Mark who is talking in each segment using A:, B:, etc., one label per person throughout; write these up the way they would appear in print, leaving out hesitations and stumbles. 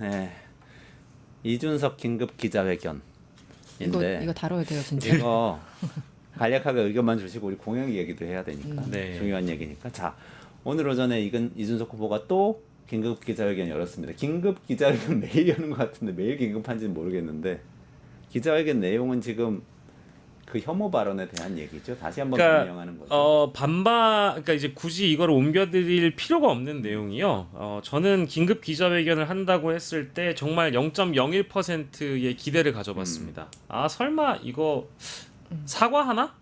A: 네. 이준석 긴급 기자회견인데
B: 이거 다뤄야 돼요 진짜.
A: 이거 간략하게 의견만 주시고 우리 공약 얘기도 해야 되니까
C: 네.
A: 중요한 얘기니까. 자, 오늘 오전에 이준석 후보가 또 긴급 기자회견 열었습니다. 긴급 기자회견 매일 여는 것 같은데 매일 긴급한지는 모르겠는데 기자회견 내용은 지금 그 혐오 발언에 대한 얘기죠. 다시 한번 변명하는 거죠.
C: 그러니까 이제 굳이 이걸 옮겨드릴 필요가 없는 내용이요. 저는 긴급 기자회견을 한다고 했을 때 정말 0.01%의 기대를 가져봤습니다. 아 설마 이거 사과하나?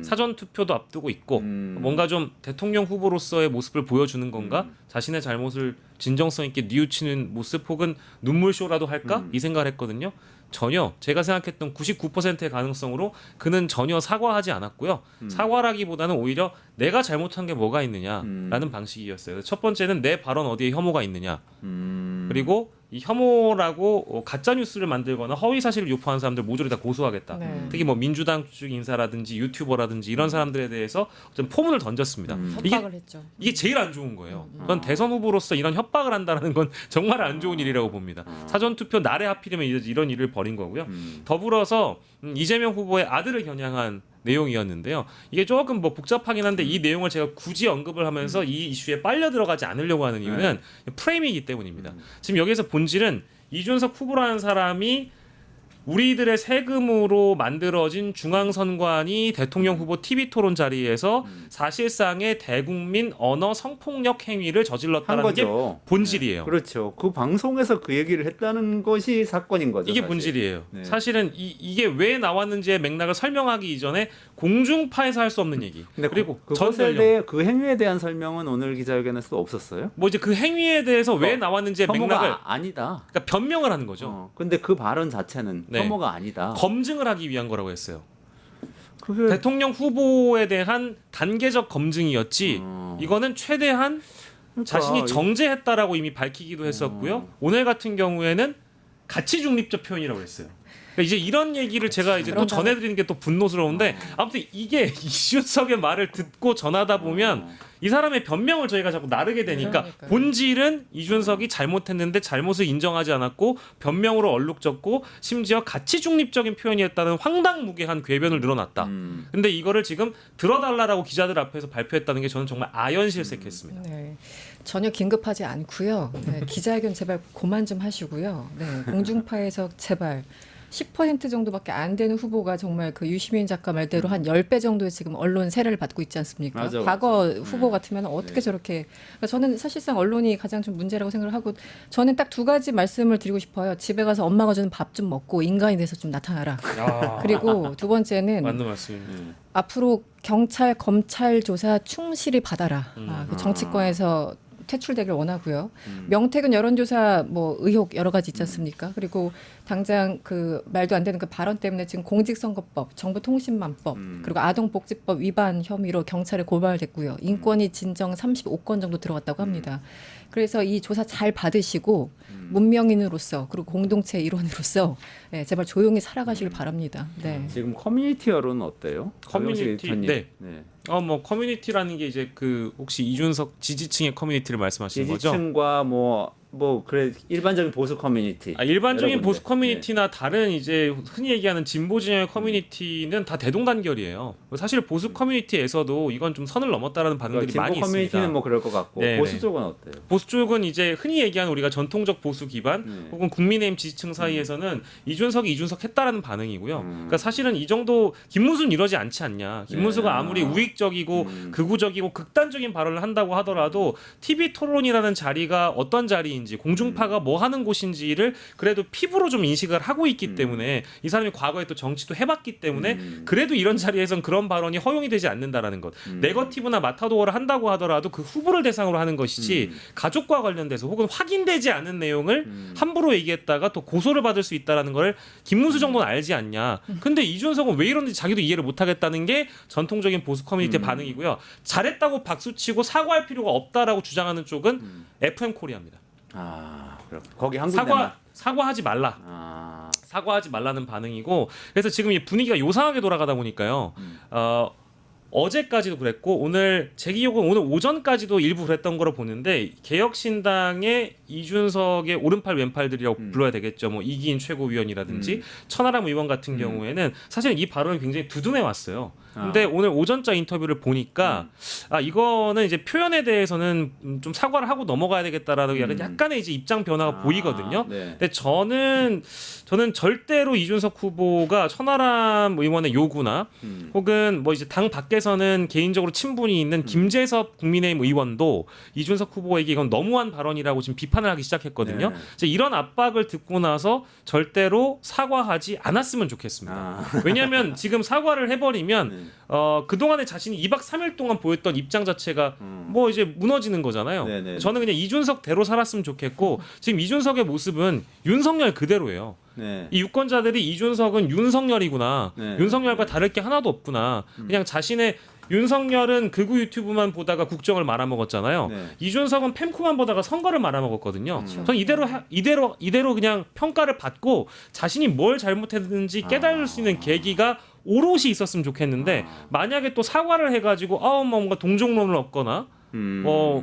C: 사전 투표도 앞두고 있고 뭔가 좀 대통령 후보로서의 모습을 보여주는 건가? 자신의 잘못을 진정성 있게 뉘우치는 모습 혹은 눈물쇼라도 할까? 이 생각을 했거든요. 전혀 제가 생각했던 99%의 가능성으로 그는 전혀 사과하지 않았고요. 사과라기보다는 오히려 내가 잘못한 게 뭐가 있느냐라는 방식이었어요. 첫 번째는 내 발언 어디에 혐오가 있느냐. 그리고 이 혐오라고 가짜 뉴스를 만들거나 허위 사실을 유포하는 사람들 모조리 다 고소하겠다.
B: 네.
C: 특히 뭐 민주당 쪽 인사라든지 유튜버라든지 이런 사람들에 대해서 어떤 포문을 던졌습니다.
B: 협박을 했죠.
C: 이게 제일 안 좋은 거예요. 전 대선 후보로서 이런 협박을 한다는 건 정말 안 좋은 일이라고 봅니다. 사전 투표 날에 하필이면 이런 일을 벌인 거고요. 더불어서 이재명 후보의 아들을 겨냥한 내용이었는데요. 이게 조금 뭐 복잡하긴 한데 이 내용을 제가 굳이 언급을 하면서 이 이슈에 빨려 들어가지 않으려고 하는 이유는 프레임이기 때문입니다. 지금 여기서 본질은 이준석 후보라는 사람이 우리들의 세금으로 만들어진 중앙선관위 대통령 후보 TV 토론 자리에서 사실상의 대국민 언어 성폭력 행위를
A: 한
C: 저질렀다는 게
A: 거죠.
C: 본질이에요.
A: 그렇죠. 그 방송에서 그 얘기를 했다는 것이 사건인 거죠.
C: 이게
A: 사실.
C: 본질이에요.
A: 네.
C: 사실은 이게 왜 나왔는지의 맥락을 설명하기 이전에 공중파에서 할 수 없는 얘기.
A: 근데
C: 그리고
A: 그것에
C: 전설령.
A: 대해 그 행위에 대한 설명은 오늘 기자회견에서 없었어요?
C: 뭐 이제 그 행위에 대해서 왜 나왔는지의
A: 혐오가
C: 맥락을
A: 아니다.
C: 그러니까 변명을 하는 거죠.
A: 근데 그 발언 자체는
C: 네.
A: 혐오가 아니다.
C: 검증을 하기 위한 거라고 했어요.
A: 그게
C: 대통령 후보에 대한 단계적 검증이었지. 이거는 최대한
A: 그러니까
C: 자신이 정제했다라고 이미 밝히기도 했었고요. 오늘 같은 경우에는 가치 중립적 표현이라고 했어요. 그러니까 이제 이런 얘기를 제가 이제 또 전해드리는 게 또 분노스러운데 아무튼 이게 이준석의 말을 듣고 전하다 보면 이 사람의 변명을 저희가 자꾸 나르게 되니까
B: 그러니까요.
C: 본질은 이준석이 잘못했는데 잘못을 인정하지 않았고 변명으로 얼룩졌고 심지어 가치 중립적인 표현이었다는 황당무계한 궤변을 늘어놨다. 근데 이거를 지금 들어달라라고 기자들 앞에서 발표했다는 게 저는 정말 아연실색했습니다.
B: 네. 전혀 긴급하지 않고요. 네, 기자회견 제발 그만 좀 하시고요. 네, 공중파에서 제발 10% 정도밖에 안 되는 후보가 정말 그 유시민 작가 말대로 한 10배 정도의 지금 언론 세례를 받고 있지 않습니까?
A: 맞아,
B: 과거
A: 맞아.
B: 후보 같으면 어떻게 저렇게 그러니까 저는 사실상 언론이 가장 좀 문제라고 생각을 하고 저는 딱 두 가지 말씀을 드리고 싶어요. 집에 가서 엄마가 주는 밥 좀 먹고 인간이 돼서 좀 나타나라. 그리고 두 번째는
C: 맞는 말씀입니다.
B: 앞으로 경찰 검찰 조사 충실히 받아라. 그 정치권에서 퇴출되길 원하고요. 명태균 여론조사 뭐 의혹 여러 가지 있지 않습니까? 그리고 당장 그 말도 안 되는 그 발언 때문에 지금 공직선거법, 정보통신망법, 그리고 아동복지법 위반 혐의로 경찰에 고발됐고요. 인권위 진정 35건 정도 들어갔다고 합니다. 그래서 이 조사 잘 받으시고 문명인으로서 그리고 공동체 일원으로서 네, 제발 조용히 살아가시길 바랍니다. 네.
A: 지금 커뮤니티 여론은 어때요?
C: 커뮤니티,
A: 박영식 에디터님.
C: 네.
A: 네.
C: 뭐 커뮤니티라는 게 이제 그 혹시 이준석 지지층의 커뮤니티를 말씀하시는 거죠?
A: 지지층과 뭐 그래 일반적인 보수 커뮤니티.
C: 일반적인
A: 여러분들.
C: 보수 커뮤니티나 다른 이제 흔히 얘기하는 진보 진영의 커뮤니티는 다 대동단결이에요. 사실 보수 커뮤니티에서도 이건 좀 선을 넘었다라는 반응들이
A: 진보
C: 많이
A: 커뮤니티는
C: 있습니다.
A: 뭐 그럴 것 같고
C: 네,
A: 보수
C: 네.
A: 쪽은 어때요?
C: 보수 쪽은 이제 흔히 얘기하는 우리가 전통적 보수 기반 혹은 국민의힘 지지층 사이에서는 이준석 했다라는 반응이고요. 그러니까 사실은 이 정도 김문수는 이러지 않지 않냐. 김문수가
A: 네.
C: 아무리 우익적이고 극우적이고 극단적인 발언을 한다고 하더라도 TV 토론이라는 자리가 어떤 자리인지 공중파가 뭐 하는 곳인지를 그래도 피부로 좀 인식을 하고 있기 때문에 이 사람이 과거에 또 정치도 해봤기 때문에 그래도 이런 자리에선 그런 발언이 허용이 되지 않는다라는 것. 네거티브나 마타도어를 한다고 하더라도 그 후보를 대상으로 하는 것이지 가족과 관련돼서 혹은 확인되지 않은 내용을 함부로 얘기했다가 또 고소를 받을 수 있다라는 걸 김문수 정도는 알지 않냐. 근데 이준석은 왜 이러는지 자기도 이해를 못하겠다는 게 전통적인 보수 커뮤니티의 반응이고요. 잘했다고 박수치고 사과할 필요가 없다라고 주장하는 쪽은 FM 코리아입니다.
A: 그렇군. 거기 한 군데만.
C: 사과하지 말라. 사과하지 말라는 반응이고 그래서 지금 이 분위기가 요상하게 돌아가다 보니까요. 어제까지도 그랬고 오늘 제 기억은 오늘 오전까지도 일부 그랬던 거로 보는데 개혁신당의 이준석의 오른팔 왼팔들이라고 불러야 되겠죠. 뭐 이기인 최고위원이라든지 천하람 의원 같은 경우에는 사실 이 발언이 굉장히 두둔해 왔어요. 근데 오늘 오전자 인터뷰를 보니까 아 이거는 이제 표현에 대해서는 좀 사과를 하고 넘어가야 되겠다라는 약간의 이제 입장 변화가 보이거든요.
A: 네.
C: 근데 저는 절대로 이준석 후보가 천하람 의원의 요구나 혹은 뭐 이제 당 밖에서는 개인적으로 친분이 있는 김재섭 국민의힘 의원도 이준석 후보에게 이건 너무한 발언이라고 지금 비판을 하기 시작했거든요.
A: 네.
C: 이제 이런 압박을 듣고 나서 절대로 사과하지 않았으면 좋겠습니다. 왜냐하면 지금 사과를 해버리면 그동안에 자신이 2박 3일 동안 보였던 입장 자체가 뭐 이제 무너지는 거잖아요.
A: 네네.
C: 저는 그냥 이준석대로 살았으면 좋겠고 지금 이준석의 모습은 윤석열 그대로예요.
A: 네.
C: 이 유권자들이 이준석은 윤석열이구나.
A: 네.
C: 윤석열과 다를 게 하나도 없구나. 그냥 자신의 윤석열은 극우 유튜브만 보다가 국정을 말아먹었잖아요.
A: 네.
C: 이준석은 팸코만 보다가 선거를 말아먹었거든요. 저는 이대로 그냥 평가를 받고 자신이 뭘 잘못했는지 깨달을 수 있는 계기가 오롯이 있었으면 좋겠는데 만약에 또 사과를 해가지고 뭔가 동정론을 얻거나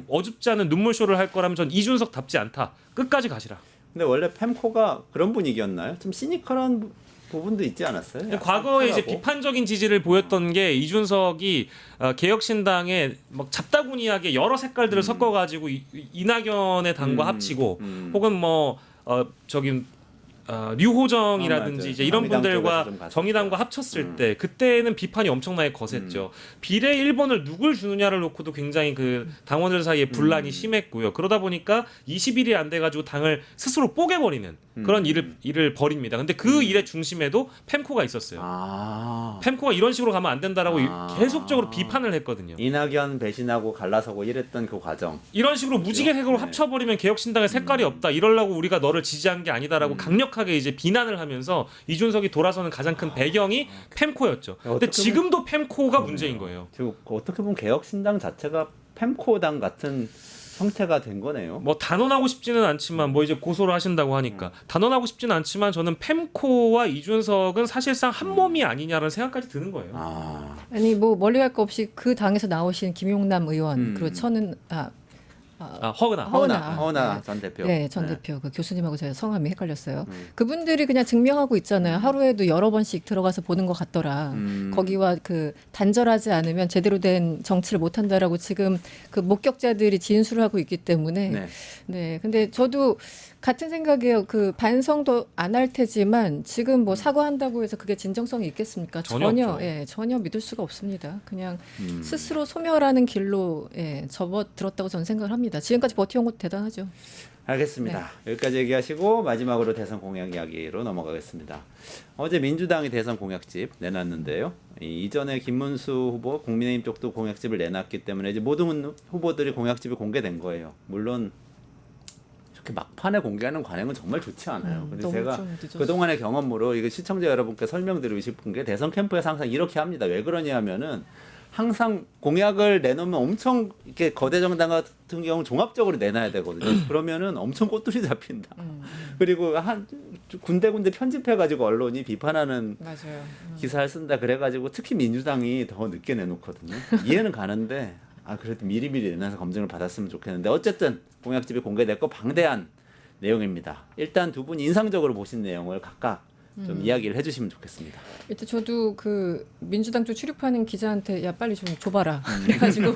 C: 어줍지 않은 눈물쇼를 할 거라면 전 이준석답지 않다. 끝까지 가시라.
A: 근데 원래 팸코가 그런 분위기였나요? 좀 시니컬한 부분도 있지 않았어요?
C: 과거에 이제
A: 쿨하고?
C: 비판적인 지지를 보였던 게 이준석이 개혁신당에 막 잡다구니하게 여러 색깔들을 섞어가지고 이낙연의 당과 합치고 혹은 뭐 류호정이라든지
A: 맞아요.
C: 이제 이런
A: 정의당
C: 분들과
A: 쪽에서 좀 갔을
C: 정의당과 합쳤을 때 그때는 비판이 엄청나게 거셌죠. 비례 1번을 누굴 주느냐를 놓고도 굉장히 그 당원들 사이에 분란이 심했고요. 그러다 보니까 20일이 안 돼가지고 당을 스스로 뽀개버리는 그런 일을 벌입니다. 근데 그 일의 중심에도 팸코가 있었어요. 팸코가 이런 식으로 가면 안 된다라고 계속적으로 비판을 했거든요.
A: 이낙연 배신하고 갈라서고 이랬던 그 과정.
C: 이런 식으로 무지개색으로
A: 네.
C: 합쳐버리면 개혁신당의 색깔이 없다. 이러려고 우리가 너를 지지한 게 아니다라고 강력하게 이제 비난을 하면서 이준석이 돌아서는 가장 큰 배경이 팸코였죠. 근데
A: 어떻게
C: 지금도 팸코가 문제인 거예요.
A: 지금 어떻게 보면 개혁신당 자체가 팸코당 같은 형태가 된 거네요.
C: 뭐 단언하고 싶지는 않지만 뭐 이제 고소를 하신다고 하니까 단언하고 싶지는 않지만 저는 팸코와 이준석은 사실상 한 몸이 아니냐라는 생각까지 드는 거예요.
B: 아니 뭐 멀리 갈 거 없이 그 당에서 나오신 김용남 의원 그리고
A: 허은하 전 대표.
B: 네, 전 대표. 그 교수님하고 제가 성함이 헷갈렸어요. 그분들이 그냥 증명하고 있잖아요. 하루에도 여러 번씩 들어가서 보는 것 같더라. 거기와 그 단절하지 않으면 제대로 된 정치를 못 한다라고 지금 그 목격자들이 진술을 하고 있기 때문에. 네. 근데 저도 같은 생각이에요. 그 반성도 안 할 테지만 지금 뭐 사과한다고 해서 그게 진정성이 있겠습니까?
C: 전혀 없죠.
B: 전혀 믿을 수가 없습니다. 그냥 스스로 소멸하는 길로 접어들었다고 저는 생각을 합니다. 지금까지 버텨온 것도 대단하죠.
A: 알겠습니다. 여기까지 얘기하시고 마지막으로 대선 공약 이야기로 넘어가겠습니다. 어제 민주당이 대선 공약집 내놨는데요. 이전에 김문수 후보 국민의힘 쪽도 공약집을 내놨기 때문에 이제 모든 후보들이 공약집이 공개된 거예요. 물론 이렇게 막판에 공개하는 관행은 정말 좋지 않아요. 근데 제가 그동안의 경험으로 이거 시청자 여러분께 설명드리고 싶은 게 대선 캠프에서 항상 이렇게 합니다. 왜 그러냐면은 항상 공약을 내놓으면 엄청 이렇게 거대 정당 같은 경우 종합적으로 내놔야 되거든요. 그러면은 엄청 꼬투리 잡힌다. 그리고 한 군데군데 편집해가지고 언론이 비판하는
B: 맞아요.
A: 기사를 쓴다 그래가지고 특히 민주당이 더 늦게 내놓거든요. 이해는 가는데 그래도 미리미리 내놔서 검증을 받았으면 좋겠는데 어쨌든 공약집이 공개됐고 방대한 내용입니다. 일단 두 분이 인상적으로 보신 내용을 각각 좀 이야기를 해주시면 좋겠습니다.
B: 일단 저도 그 민주당 쪽 출입하는 기자한테 야 빨리 좀 줘봐라 그래가지고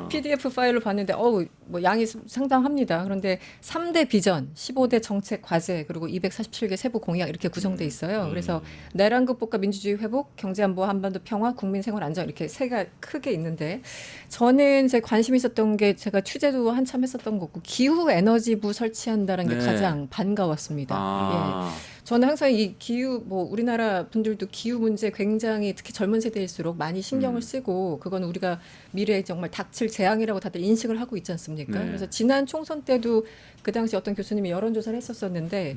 B: PDF 파일을 봤는데 뭐 양이 상당합니다. 그런데 3대 비전, 15대 정책 과제 그리고 247개 세부 공약 이렇게 구성돼 있어요. 그래서 내란 극복과 민주주의 회복, 경제 안보, 한반도 평화, 국민 생활 안정 이렇게 세가 크게 있는데 저는 제 관심 있었던 게 제가 취재도 한참 했었던 거고 기후 에너지부 설치한다는 게 가장 반가웠습니다. 저는 항상 이 기후 뭐 우리나라 분들도 기후 문제 굉장히 특히 젊은 세대일수록 많이 신경을 쓰고 그건 우리가 미래에 정말 닥칠 재앙이라고 다들 인식을 하고 있지 않습니까? 그래서 지난 총선 때도 그 당시 어떤 교수님이 여론조사를 했었었는데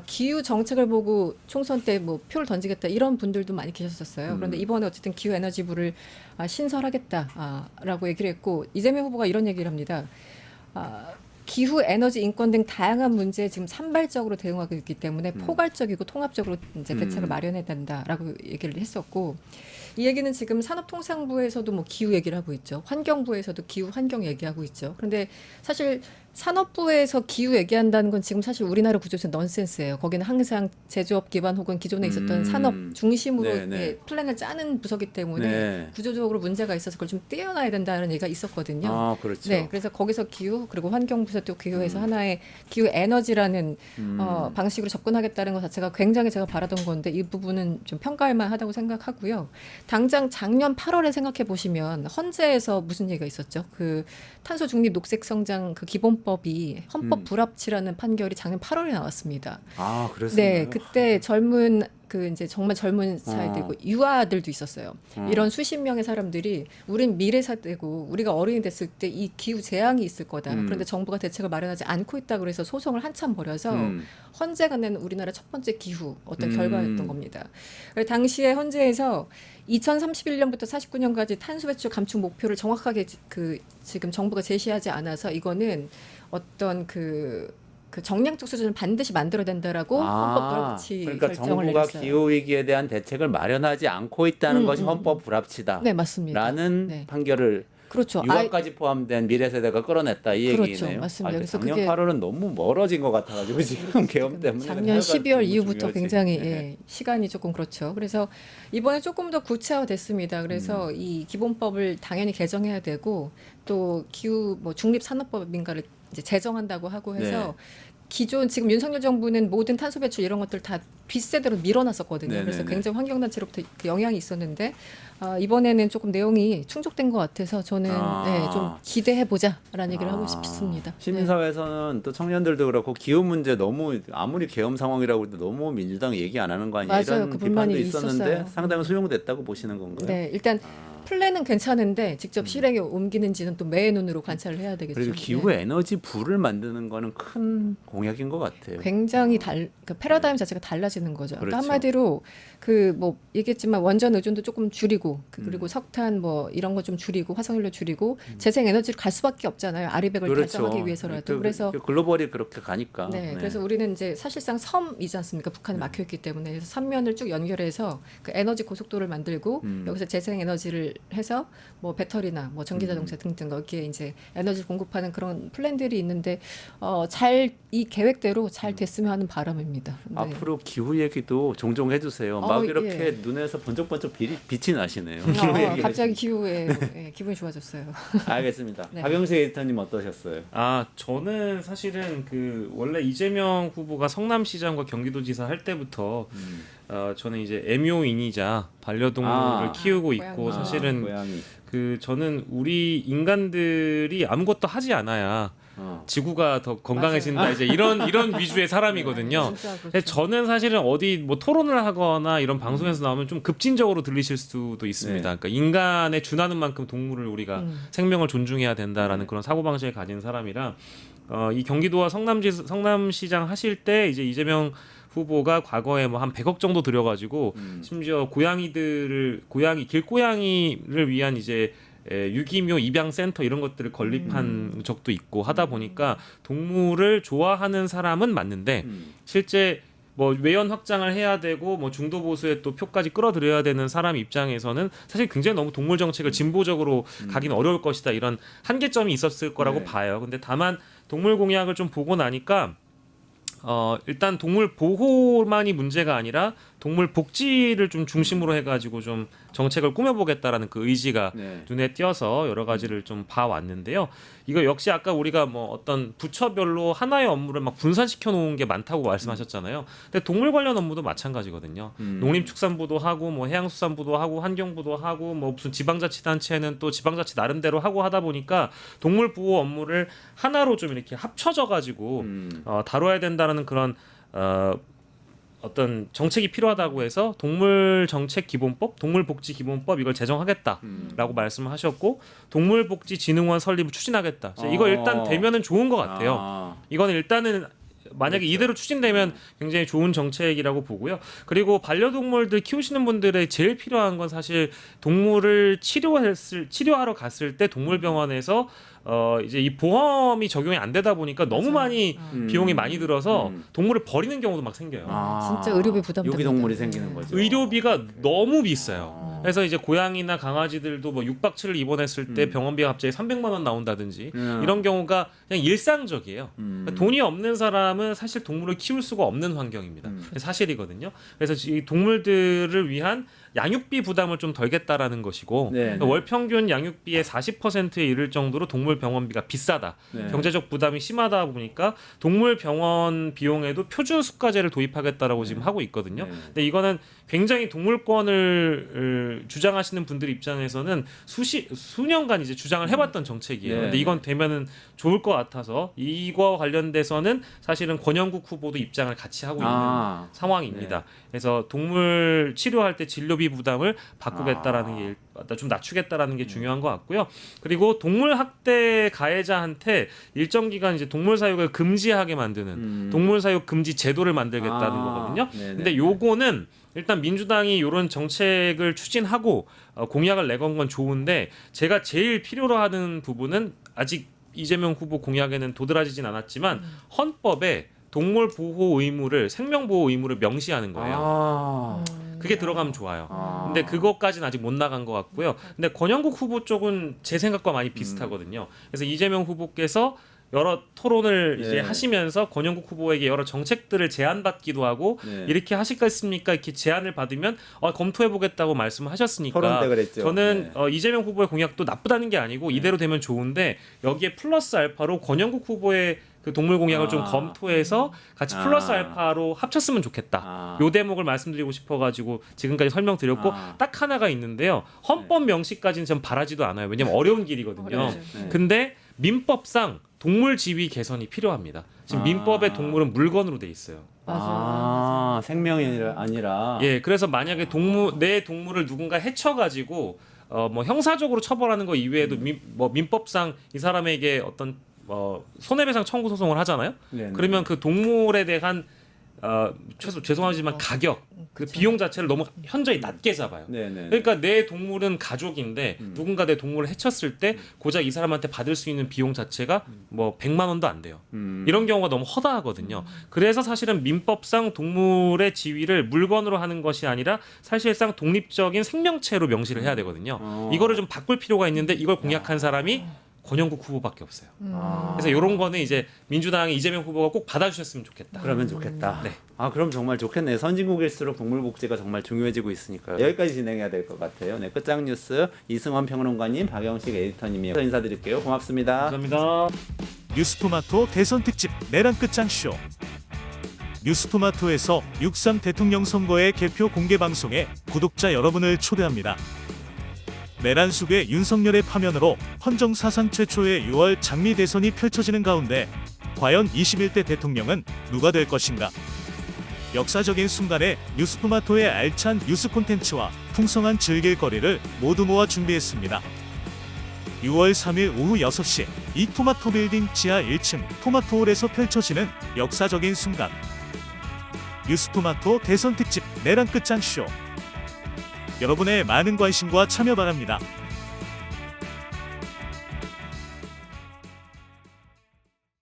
B: 기후 정책을 보고 총선 때 뭐 표를 던지겠다 이런 분들도 많이 계셨었어요. 그런데 이번에 어쨌든 기후 에너지부를 신설하겠다라고 얘기를 했고 이재명 후보가 이런 얘기를 합니다. 기후, 에너지, 인권 등 다양한 문제에 지금 산발적으로 대응하고 있기 때문에 포괄적이고 통합적으로 이제 대책을 마련해야 된다라고 얘기를 했었고 이 얘기는 지금 산업통상부에서도 뭐 기후 얘기를 하고 있죠. 환경부에서도 기후 환경 얘기하고 있죠. 그런데 사실 산업부에서 기후 얘기한다는 건 지금 사실 우리나라 구조에서 넌센스예요. 거기는 항상 제조업 기반 혹은 기존에 있었던 산업 중심으로
A: 네네.
B: 예, 플랜을 짜는 부서기 때문에
A: 네.
B: 구조적으로 문제가 있어서 그걸 좀 떼어놔야 된다는 얘기가 있었거든요.
A: 아, 그렇죠.
B: 네, 그래서 거기서 기후 그리고 환경부에서 또 기후에서 하나의 기후 에너지라는 방식으로 접근하겠다는 것 자체가 굉장히 제가 바라던 건데 이 부분은 좀 평가할 만하다고 생각하고요. 당장 작년 8월에 생각해 보시면 헌재에서 무슨 얘기가 있었죠? 그 탄소 중립 녹색 성장 그 기본법이 헌법 불합치라는 판결이 작년 8월에 나왔습니다.
A: 아, 그랬어요.
B: 네, 그때 젊은 그 이제 정말 젊은 사회들고 유아들도 있었어요. 이런 수십 명의 사람들이 우린 미래 세대고 우리가 어른이 됐을 때 이 기후 재앙이 있을 거다. 그런데 정부가 대책을 마련하지 않고 있다 그래서 소송을 한참 벌여서 헌재가 낸 우리나라 첫 번째 기후 어떤 결과였던 겁니다. 당시에 헌재에서 2031년부터 49년까지 탄소 배출 감축 목표를 정확하게 그 지금 정부가 제시하지 않아서 이거는 어떤 그 정량적 수준을 반드시 만들어야 된다라고 헌법 불합치
A: 그러니까
B: 결정을
A: 정부가
B: 내렸어요.
A: 기후 위기에 대한 대책을 마련하지 않고 있다는 것이 헌법 불합치다.
B: 네, 맞습니다.
A: 라는
B: 네.
A: 판결을
B: 그렇죠.
A: 유아까지 포함된 미래 세대가 끌어냈다 이
B: 그렇죠.
A: 얘기네요.
B: 맞습니다.
A: 아,
B: 그래서
A: 작년
B: 그게
A: 8월은 너무 멀어진 것 같아가지고 지금 계엄 때문에
B: 작년
A: 해가
B: 12월
A: 너무
B: 이후부터
A: 중요하지.
B: 굉장히
A: 네.
B: 예, 시간이 조금 그렇죠. 그래서 이번에 조금 더 구체화됐습니다. 그래서 이 기본법을 당연히 개정해야 되고 또 기후 뭐 중립산업법인가를 이제 제정한다고 하고 해서 기존 지금 윤석열 정부는 모든 탄소 배출 이런 것들 다 뒷세대로 밀어놨었거든요.
A: 네네네.
B: 그래서 굉장히 환경단체로부터 그 영향이 있었는데 이번에는 조금 내용이 충족된 것 같아서 저는 네, 좀 기대해 보자라는 얘기를 하고 싶습니다. 네.
A: 시민사회에서는 또 청년들도 그렇고 기후 문제 너무 아무리 계엄 상황이라고 해도 너무 민주당이 얘기 안 하는 거 아니야?
B: 맞아요.
A: 이런
B: 그
A: 비판도
B: 불만이
A: 있었는데
B: 있었어요.
A: 상당히 수용됐다고 보시는 건가요?
B: 네, 일단 플랜은 괜찮은데 직접 실행에 옮기는지는 또 매의 눈으로 관찰을 해야 되겠죠.
A: 그리고
B: 네.
A: 기후 에너지 부를 만드는 거는 큰 공약인 것 같아요.
B: 굉장히 그 패러다임 자체가 달라지는 거죠. 그러니까
A: 그렇죠.
B: 한마디로 그 뭐 얘기했지만 원전 의존도 조금 줄이고 그리고 석탄 뭐 이런 거 좀 줄이고 화석연료 줄이고 재생 에너지를 갈 수밖에 없잖아요. 아리백을 달성하기 위해서라도. 그래서
A: 글로벌이 그렇게 가니까.
B: 네, 그래서 우리는 이제 사실상 섬이지 않습니까? 북한에 막혀 있기 때문에 그래서 삼면을 쭉 연결해서 그 에너지 고속도로를 만들고 여기서 재생 에너지를 해서 뭐 배터리나 뭐 전기 자동차 등등 거기에 이제 에너지를 공급하는 그런 플랜들이 있는데 잘 이 계획대로 잘 됐으면 하는 바람입니다. 네.
A: 앞으로 기후 얘기도 종종 해주세요. 막 이렇게
B: 예.
A: 눈에서 번쩍번쩍 빛이 나시네요. 기후 얘기
B: 갑자기 기후에 예, 기분이 좋아졌어요.
A: 알겠습니다.
B: 네.
A: 박영식 에디터님 어떠셨어요?
C: 저는 사실은 그 원래 이재명 후보가 성남시장과 경기도지사 할 때부터 저는 이제 애묘인이자 반려동물을 키우고 있고
B: 고양이.
C: 사실은
A: 고양이.
C: 그 저는 우리 인간들이 아무것도 하지 않아야 지구가 더 건강해진다
B: 맞아요.
C: 이제 이런 위주의 사람이거든요.
B: 진짜 그렇죠.
C: 근데 저는 사실은 어디 뭐 토론을 하거나 이런 방송에서 나오면 좀 급진적으로 들리실 수도 있습니다.
A: 네.
C: 그러니까 인간에 준하는 만큼 동물을 우리가 생명을 존중해야 된다라는 그런 사고 방식을 가진 사람이라 이 경기도와 성남시장 하실 때 이제 이재명 후보가 과거에 뭐 한 100억 정도 들여가지고 심지어 길고양이를 위한 이제 유기묘 입양센터 이런 것들을 건립한 적도 있고 하다 보니까 동물을 좋아하는 사람은 맞는데 실제 뭐 외연 확장을 해야 되고 뭐 중도 보수의 또 표까지 끌어들여야 되는 사람 입장에서는 사실 굉장히 너무 동물 정책을 진보적으로 가기는 어려울 것이다 이런 한계점이 있었을 거라고 봐요. 근데 다만 동물 공약을 좀 보고 나니까 일단 동물 보호만이 문제가 아니라 동물 복지를 좀 중심으로 해가지고 좀 정책을 꾸며보겠다라는 그 의지가 눈에 띄어서 여러 가지를 좀 봐왔는데요. 이거 역시 아까 우리가 뭐 어떤 부처별로 하나의 업무를 막 분산시켜 놓은 게 많다고 말씀하셨잖아요. 근데 동물 관련 업무도 마찬가지거든요. 농림축산부도 하고 뭐 해양수산부도 하고 환경부도 하고 뭐 무슨 지방자치단체는 또 지방자치 나름대로 하고 하다 보니까 동물 보호 업무를 하나로 좀 이렇게 합쳐져 가지고 다뤄야 된다는 그런 어떤 정책이 필요하다고 해서 동물정책기본법, 동물복지기본법 이걸 제정하겠다라고 말씀하셨고 동물복지진흥원 설립을 추진하겠다. 이거 일단 되면은 좋은 것 같아요. 이거는 일단은 만약에
A: 그렇죠.
C: 이대로 추진되면 굉장히 좋은 정책이라고 보고요. 그리고 반려동물들 키우시는 분들의 제일 필요한 건 사실 동물을 치료하러 갔을 때 동물병원에서 이제 이 보험이 적용이 안 되다 보니까 너무 많이 비용이 많이 들어서 동물을 버리는 경우도 막 생겨요.
B: 진짜 의료비 부담됩니다.
A: 유기동물이 생기는 거죠.
C: 의료비가 너무 비싸요. 그래서 이제 고양이나 강아지들도 뭐 6박 7일 입원했을 때 병원비가 갑자기 300만 원 나온다든지 이런 경우가 그냥 일상적이에요. 그러니까 돈이 없는 사람은 사실 동물을 키울 수가 없는 환경입니다. 사실이거든요. 그래서 이 동물들을 위한 양육비 부담을 좀 덜겠다라는 것이고
A: 네,
C: 그러니까
A: 네.
C: 월 평균 양육비의 40%에 이를 정도로 동물 병원비가 비싸다.
A: 네.
C: 경제적 부담이 심하다 보니까 동물 병원 비용에도 표준 수가제를 도입하겠다라고 지금 하고 있거든요.
A: 네.
C: 근데 이거는 굉장히 동물권을 주장하시는 분들 입장에서는 수년간 이제 주장을 해봤던 정책이에요.
A: 네.
C: 근데 이건 되면은 좋을 것 같아서 이거와 관련돼서는 사실은 권영국 후보도 입장을 같이 하고 있는 상황입니다. 그래서 동물 치료할 때 진료비 부담을 바꾸겠다라는 게 좀 낮추겠다라는 게 중요한 것 같고요. 그리고 동물 학대 가해자한테 일정 기간 이제 동물 사육을 금지하게 만드는 동물 사육 금지 제도를 만들겠다는 거거든요.
A: 네네.
C: 근데 요거는 일단 민주당이 이런 정책을 추진하고 공약을 내건 건 좋은데 제가 제일 필요로 하는 부분은 아직 이재명 후보 공약에는 도드라지진 않았지만 헌법에 동물 보호 의무를 생명 보호 의무를 명시하는 거예요. 그게 들어가면 좋아요. 근데 그것까지는 아직 못 나간 것 같고요. 근데 권영국 후보 쪽은 제 생각과 많이 비슷하거든요. 그래서 이재명 후보께서 여러 토론을 이제 하시면서 권영국 후보에게 여러 정책들을 제안받기도 하고 이렇게 하실겠습니까? 이렇게 제안을 받으면 검토해보겠다고 말씀하셨으니까
A: 토론 때 그랬죠.
C: 저는 이재명 후보의 공약도 나쁘다는 게 아니고 이대로 되면 좋은데 여기에 플러스 알파로 권영국 후보의 그 동물 공약을 좀 검토해서 같이 플러스 알파로 합쳤으면 좋겠다. 요 대목을 말씀드리고 싶어가지고 지금까지 설명드렸고 딱 하나가 있는데요. 헌법 명시까지는 전 바라지도 않아요. 왜냐면 어려운 길이거든요.
B: 어렵죠.
C: 근데 민법상 동물 지위 개선이 필요합니다. 지금 민법에 동물은 물건으로 돼 있어요.
B: 맞아요.
A: 생명이 아니라.
C: 예, 그래서 만약에 내 동물을 누군가 해쳐가지고 뭐 형사적으로 처벌하는 거 이외에도 민법상 이 사람에게 어떤 손해배상 청구 소송을 하잖아요.
A: 네네.
C: 그러면 그 동물에 대한 죄송하지만 가격, 그 비용 자체를 너무 현저히 낮게 잡아요.
A: 네네.
C: 그러니까 내 동물은 가족인데 누군가 내 동물을 해쳤을 때 고작 이 사람한테 받을 수 있는 비용 자체가 뭐 100만 원도 안 돼요. 이런 경우가 너무 허다하거든요. 그래서 사실은 민법상 동물의 지위를 물건으로 하는 것이 아니라 사실상 독립적인 생명체로 명시를 해야 되거든요. 이거를 좀 바꿀 필요가 있는데 이걸 공약한 사람이 권영국 후보밖에 없어요. 그래서 이런 거는 이제 민주당의 이재명 후보가 꼭 받아주셨으면 좋겠다.
A: 그러면 좋겠다.
C: 네.
A: 그럼 정말 좋겠네요. 선진국일수록 동물 복지가 정말 중요해지고 있으니까요. 여기까지 진행해야 될 것 같아요. 네, 끝장 뉴스 이승원 평론가님, 박영식 에디터님이요. 인사드릴게요. 고맙습니다.
C: 감사합니다.
D: 뉴스토마토 대선 특집 내란 끝장 쇼. 뉴스토마토에서 6.3 대통령 선거의 개표 공개 방송에 구독자 여러분을 초대합니다. 내란 속의 윤석열의 파면으로 헌정 사상 최초의 6월 장미 대선이 펼쳐지는 가운데 과연 21대 대통령은 누가 될 것인가? 역사적인 순간에 뉴스토마토의 알찬 뉴스 콘텐츠와 풍성한 즐길거리를 모두 모아 준비했습니다. 6월 3일 오후 6시 이 토마토 빌딩 지하 1층 토마토홀에서 펼쳐지는 역사적인 순간. 뉴스토마토 대선 특집 내란 끝장 쇼. 여러분의 많은 관심과 참여 바랍니다.